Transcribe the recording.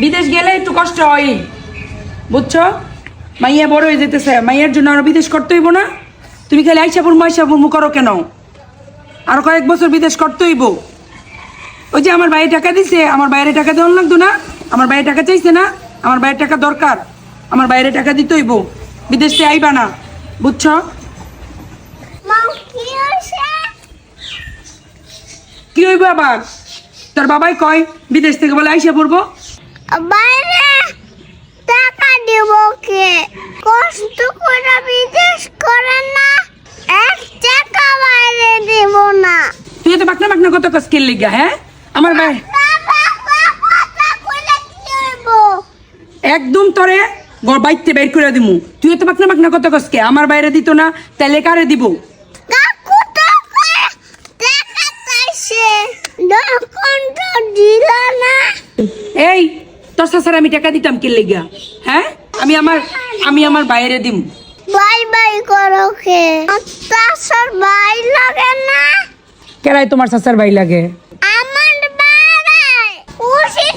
বিদেশ গেলে একটু কষ্ট হয়, বুঝছো? মাইয়া বড় হয়ে যেতেছে, মাইয়ার জন্য আরো বিদেশ করতে হইব না? তুমি খালি আইসা পড়মু করো কেন? আরো কয়েক বছর বিদেশ করতে হইব। ওই যে আমার ভাই টাকা দিছে, আমার বাইরে টাকা দেওয়ার লাগতো না? আমার ভাই টাকা চাইছে না? আমার ভাইয়ের টাকা দরকার, আমার বাইরে টাকা দিতে হইব। বিদেশে আইবা না, বুঝছো? কি হইব আবার? তোর বাবাই কয় বিদেশ থেকে বলে আইসা পড়বো। বাইরে টাকা দিব কে? কষ্ট করে বিদেশ করে না, এক টাকা বাইরে দিব না। তুই তো বাকনা বাকনা কত স্কিল লিগা, হ্যাঁ? আমার ভাই একদম তোরে বাইতে বের করে দিমু। তুই তো বাকনা বাকনা কত কসকে আমার বাইরে দিত না, তাহলে কারে দিব? এই তোর সাসার আমি টাকা দিতাম কি লেগা, হ্যাঁ? আমি আমার বাইরে দিম। বাই বাই করো কে? তাসার ভাই লাগে না? কেরাই তোমার সাসার ভাই লাগে? আমার বাবাই খুশি